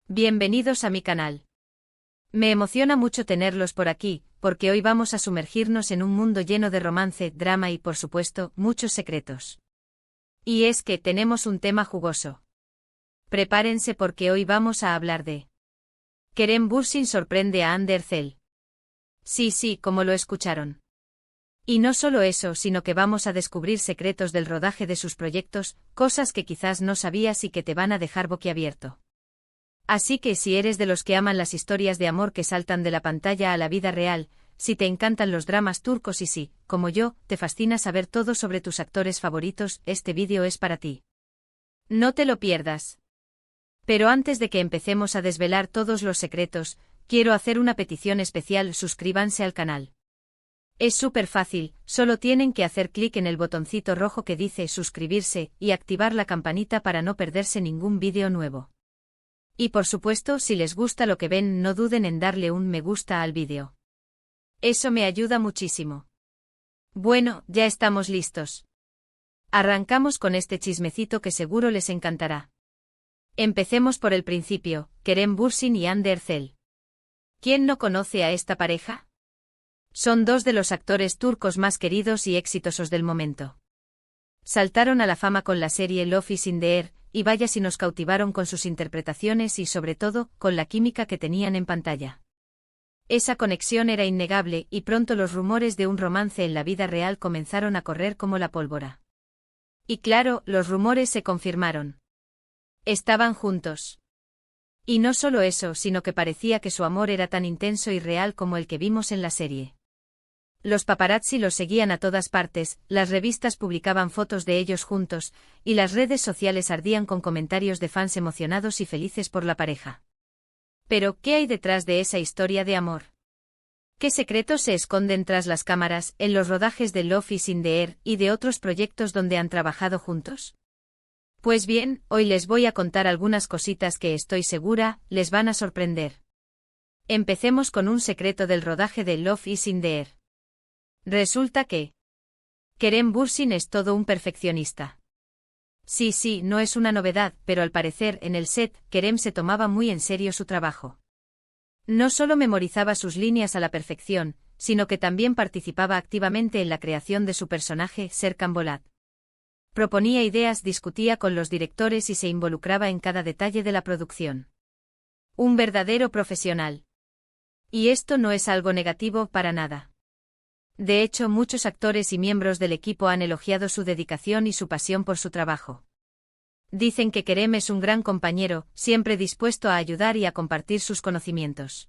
Bienvenidos a mi canal. Me emociona mucho tenerlos por aquí, porque hoy vamos a sumergirnos en un mundo lleno de romance, drama y, por supuesto, muchos secretos. Y es que tenemos un tema jugoso. Prepárense porque hoy vamos a hablar de Kerem Bürsin sorprende a Hande Erçel. Sí, como lo escucharon. Y no solo eso, sino que vamos a descubrir secretos del rodaje de sus proyectos, cosas que quizás no sabías y que te van a dejar boquiabierto. Así que si eres de los que aman las historias de amor que saltan de la pantalla a la vida real, si te encantan los dramas turcos y si, como yo, te fascina saber todo sobre tus actores favoritos, este vídeo es para ti. No te lo pierdas. Pero antes de que empecemos a desvelar todos los secretos, quiero hacer una petición especial: suscríbanse al canal. Es súper fácil, solo tienen que hacer clic en el botoncito rojo que dice suscribirse y activar la campanita para no perderse ningún vídeo nuevo. Y por supuesto, si les gusta lo que ven, no duden en darle un me gusta al vídeo. Eso me ayuda muchísimo. Bueno, ya estamos listos. Arrancamos con este chismecito que seguro les encantará. Empecemos por el principio: Kerem Bürsin y Hande Erçel. ¿Quién no conoce a esta pareja? Son dos de los actores turcos más queridos y exitosos del momento. Saltaron a la fama con la serie Love is in the Air, y vaya si nos cautivaron con sus interpretaciones y sobre todo, con la química que tenían en pantalla. Esa conexión era innegable y pronto los rumores de un romance en la vida real comenzaron a correr como la pólvora. Y claro, los rumores se confirmaron. Estaban juntos. Y no solo eso, sino que parecía que su amor era tan intenso y real como el que vimos en la serie. Los paparazzi los seguían a todas partes, las revistas publicaban fotos de ellos juntos, y las redes sociales ardían con comentarios de fans emocionados y felices por la pareja. Pero, ¿qué hay detrás de esa historia de amor? ¿Qué secretos se esconden tras las cámaras, en los rodajes de Love is in the Air y de otros proyectos donde han trabajado juntos? Pues bien, hoy les voy a contar algunas cositas que estoy segura les van a sorprender. Empecemos con un secreto del rodaje de Love is in the Air. Resulta que Kerem Bürsin es todo un perfeccionista. Sí, no es una novedad, pero al parecer en el set, Kerem se tomaba muy en serio su trabajo. No solo memorizaba sus líneas a la perfección, sino que también participaba activamente en la creación de su personaje, Serkan Bolat. Proponía ideas, discutía con los directores y se involucraba en cada detalle de la producción. Un verdadero profesional. Y esto no es algo negativo para nada. De hecho, muchos actores y miembros del equipo han elogiado su dedicación y su pasión por su trabajo. Dicen que Kerem es un gran compañero, siempre dispuesto a ayudar y a compartir sus conocimientos.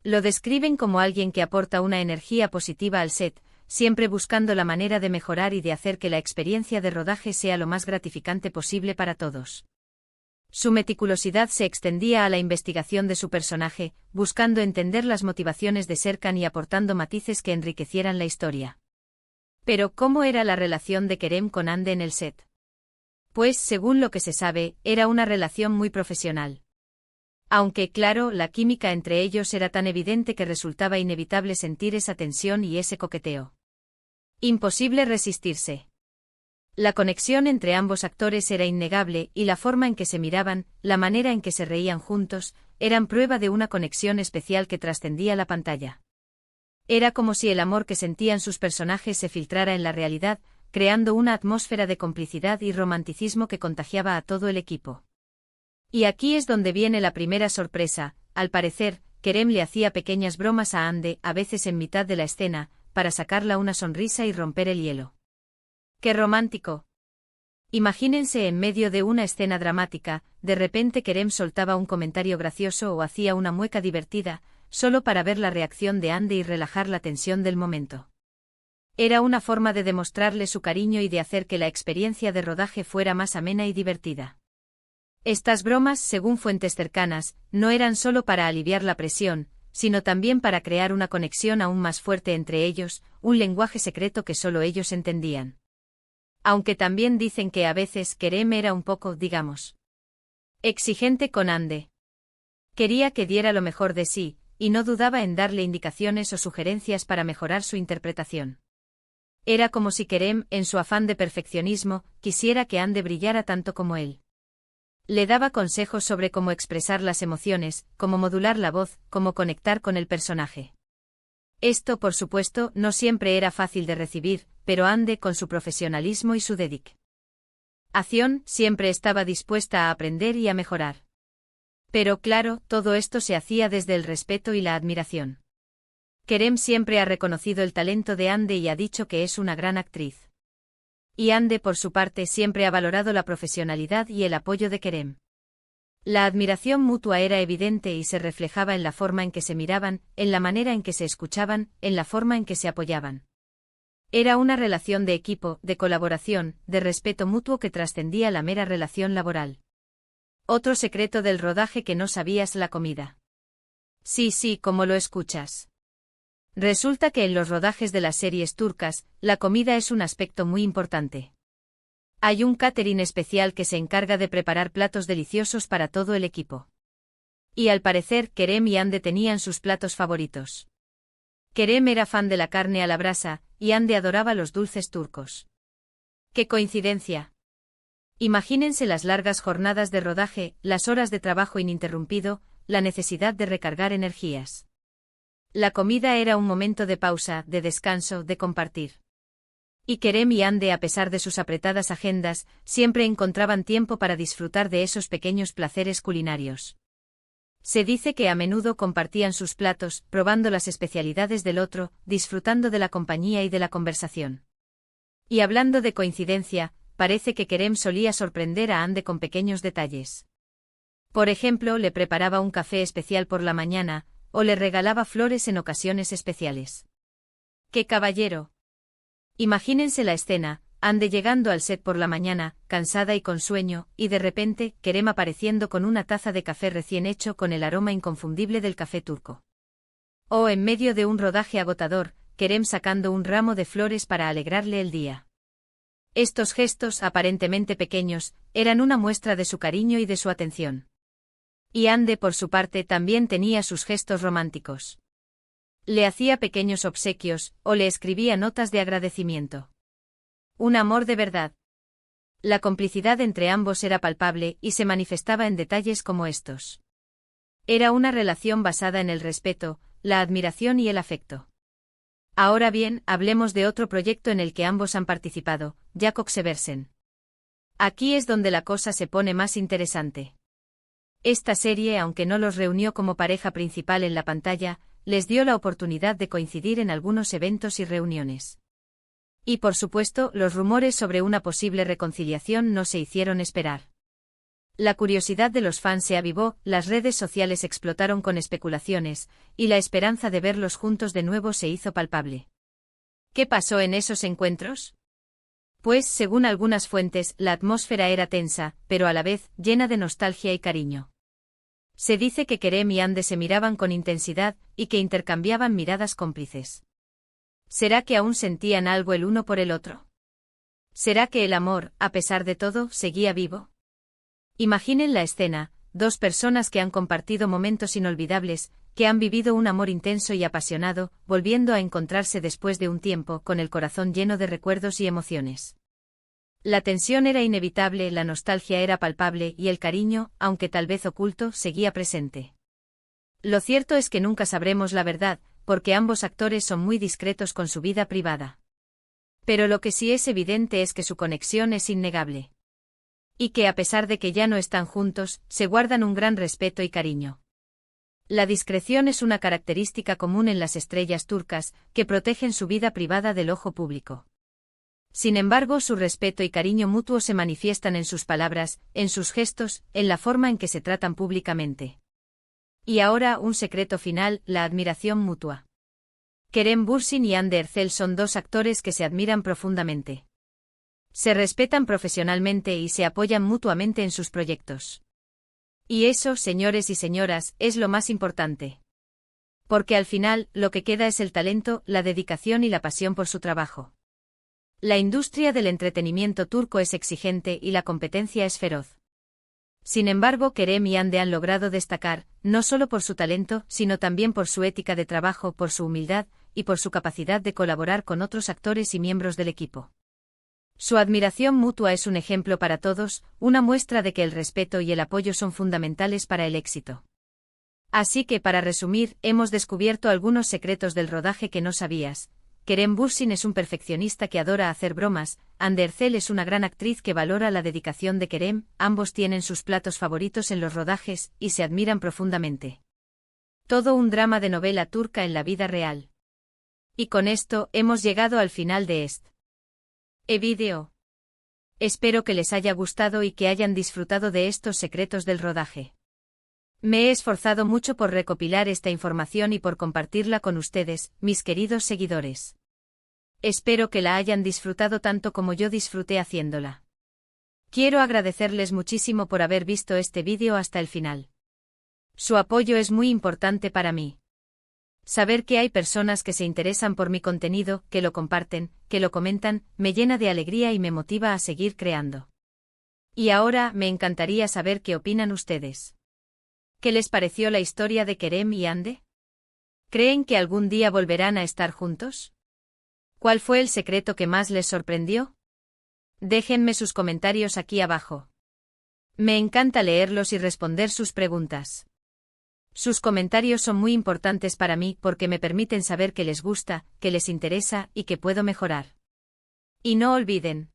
Lo describen como alguien que aporta una energía positiva al set, siempre buscando la manera de mejorar y de hacer que la experiencia de rodaje sea lo más gratificante posible para todos. Su meticulosidad se extendía a la investigación de su personaje, buscando entender las motivaciones de Serkan y aportando matices que enriquecieran la historia. Pero, ¿cómo era la relación de Kerem con Hande en el set? Pues, según lo que se sabe, era una relación muy profesional. Aunque, claro, la química entre ellos era tan evidente que resultaba inevitable sentir esa tensión y ese coqueteo. Imposible resistirse. La conexión entre ambos actores era innegable y la forma en que se miraban, la manera en que se reían juntos, eran prueba de una conexión especial que trascendía la pantalla. Era como si el amor que sentían sus personajes se filtrara en la realidad, creando una atmósfera de complicidad y romanticismo que contagiaba a todo el equipo. Y aquí es donde viene la primera sorpresa: al parecer, Kerem le hacía pequeñas bromas a Hande, a veces en mitad de la escena, para sacarla una sonrisa y romper el hielo. ¡Qué romántico! Imagínense en medio de una escena dramática, de repente Kerem soltaba un comentario gracioso o hacía una mueca divertida, solo para ver la reacción de Hande y relajar la tensión del momento. Era una forma de demostrarle su cariño y de hacer que la experiencia de rodaje fuera más amena y divertida. Estas bromas, según fuentes cercanas, no eran solo para aliviar la presión, sino también para crear una conexión aún más fuerte entre ellos, un lenguaje secreto que solo ellos entendían. Aunque también dicen que a veces Kerem era un poco, digamos, exigente con Hande. Quería que diera lo mejor de sí, y no dudaba en darle indicaciones o sugerencias para mejorar su interpretación. Era como si Kerem, en su afán de perfeccionismo, quisiera que Hande brillara tanto como él. Le daba consejos sobre cómo expresar las emociones, cómo modular la voz, cómo conectar con el personaje. Esto, por supuesto, no siempre era fácil de recibir, pero Ande, con su profesionalismo y su dedicación, siempre estaba dispuesta a aprender y a mejorar. Pero claro, todo esto se hacía desde el respeto y la admiración. Kerem siempre ha reconocido el talento de Ande y ha dicho que es una gran actriz. Y Ande, por su parte, siempre ha valorado la profesionalidad y el apoyo de Kerem. La admiración mutua era evidente y se reflejaba en la forma en que se miraban, en la manera en que se escuchaban, en la forma en que se apoyaban. Era una relación de equipo, de colaboración, de respeto mutuo que trascendía la mera relación laboral. Otro secreto del rodaje que no sabías: la comida. Sí, como lo escuchas. Resulta que en los rodajes de las series turcas, la comida es un aspecto muy importante. Hay un catering especial que se encarga de preparar platos deliciosos para todo el equipo. Y al parecer, Kerem y Ande tenían sus platos favoritos. Kerem era fan de la carne a la brasa, y Ande adoraba los dulces turcos. ¡Qué coincidencia! Imagínense las largas jornadas de rodaje, las horas de trabajo ininterrumpido, la necesidad de recargar energías. La comida era un momento de pausa, de descanso, de compartir. Y Kerem y Ande, a pesar de sus apretadas agendas, siempre encontraban tiempo para disfrutar de esos pequeños placeres culinarios. Se dice que a menudo compartían sus platos, probando las especialidades del otro, disfrutando de la compañía y de la conversación. Y hablando de coincidencia, parece que Kerem solía sorprender a Ande con pequeños detalles. Por ejemplo, le preparaba un café especial por la mañana, o le regalaba flores en ocasiones especiales. ¡Qué caballero! Imagínense la escena: Ande llegando al set por la mañana, cansada y con sueño, y de repente, Kerem apareciendo con una taza de café recién hecho con el aroma inconfundible del café turco. O en medio de un rodaje agotador, Kerem sacando un ramo de flores para alegrarle el día. Estos gestos, aparentemente pequeños, eran una muestra de su cariño y de su atención. Y Ande, por su parte, también tenía sus gestos románticos. Le hacía pequeños obsequios, o le escribía notas de agradecimiento. Un amor de verdad. La complicidad entre ambos era palpable y se manifestaba en detalles como estos. Era una relación basada en el respeto, la admiración y el afecto. Ahora bien, hablemos de otro proyecto en el que ambos han participado: Jacobseversen. Aquí es donde la cosa se pone más interesante. Esta serie, aunque no los reunió como pareja principal en la pantalla, les dio la oportunidad de coincidir en algunos eventos y reuniones. Y por supuesto, los rumores sobre una posible reconciliación no se hicieron esperar. La curiosidad de los fans se avivó, las redes sociales explotaron con especulaciones, y la esperanza de verlos juntos de nuevo se hizo palpable. ¿Qué pasó en esos encuentros? Pues, según algunas fuentes, la atmósfera era tensa, pero a la vez, llena de nostalgia y cariño. Se dice que Kerem y Ande se miraban con intensidad, y que intercambiaban miradas cómplices. ¿Será que aún sentían algo el uno por el otro? ¿Será que el amor, a pesar de todo, seguía vivo? Imaginen la escena: dos personas que han compartido momentos inolvidables, que han vivido un amor intenso y apasionado, volviendo a encontrarse después de un tiempo, con el corazón lleno de recuerdos y emociones. La tensión era inevitable, la nostalgia era palpable y el cariño, aunque tal vez oculto, seguía presente. Lo cierto es que nunca sabremos la verdad, porque ambos actores son muy discretos con su vida privada. Pero lo que sí es evidente es que su conexión es innegable. Y que a pesar de que ya no están juntos, se guardan un gran respeto y cariño. La discreción es una característica común en las estrellas turcas, que protegen su vida privada del ojo público. Sin embargo, su respeto y cariño mutuo se manifiestan en sus palabras, en sus gestos, en la forma en que se tratan públicamente. Y ahora, un secreto final: la admiración mutua. Kerem Bürsin y Hande Erçel son dos actores que se admiran profundamente. Se respetan profesionalmente y se apoyan mutuamente en sus proyectos. Y eso, señores y señoras, es lo más importante. Porque al final, lo que queda es el talento, la dedicación y la pasión por su trabajo. La industria del entretenimiento turco es exigente y la competencia es feroz. Sin embargo, Kerem y Hande han logrado destacar, no solo por su talento, sino también por su ética de trabajo, por su humildad, y por su capacidad de colaborar con otros actores y miembros del equipo. Su admiración mutua es un ejemplo para todos, una muestra de que el respeto y el apoyo son fundamentales para el éxito. Así que para resumir, hemos descubierto algunos secretos del rodaje que no sabías. Kerem Bürsin es un perfeccionista que adora hacer bromas, Hande Erçel es una gran actriz que valora la dedicación de Kerem, ambos tienen sus platos favoritos en los rodajes, y se admiran profundamente. Todo un drama de novela turca en la vida real. Y con esto, hemos llegado al final de este video. Espero que les haya gustado y que hayan disfrutado de estos secretos del rodaje. Me he esforzado mucho por recopilar esta información y por compartirla con ustedes, mis queridos seguidores. Espero que la hayan disfrutado tanto como yo disfruté haciéndola. Quiero agradecerles muchísimo por haber visto este vídeo hasta el final. Su apoyo es muy importante para mí. Saber que hay personas que se interesan por mi contenido, que lo comparten, que lo comentan, me llena de alegría y me motiva a seguir creando. Y ahora, me encantaría saber qué opinan ustedes. ¿Qué les pareció la historia de Kerem y Hande? ¿Creen que algún día volverán a estar juntos? ¿Cuál fue el secreto que más les sorprendió? Déjenme sus comentarios aquí abajo. Me encanta leerlos y responder sus preguntas. Sus comentarios son muy importantes para mí porque me permiten saber que les gusta, que les interesa y que puedo mejorar. Y no olviden.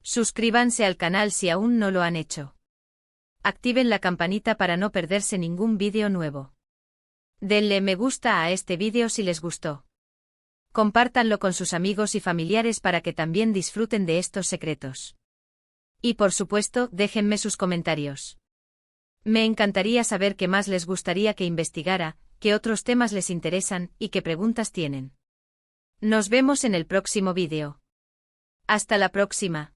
Suscríbanse al canal si aún no lo han hecho. Activen la campanita para no perderse ningún vídeo nuevo. Denle me gusta a este vídeo si les gustó. Compártanlo con sus amigos y familiares para que también disfruten de estos secretos. Y por supuesto, déjenme sus comentarios. Me encantaría saber qué más les gustaría que investigara, qué otros temas les interesan y qué preguntas tienen. Nos vemos en el próximo vídeo. Hasta la próxima.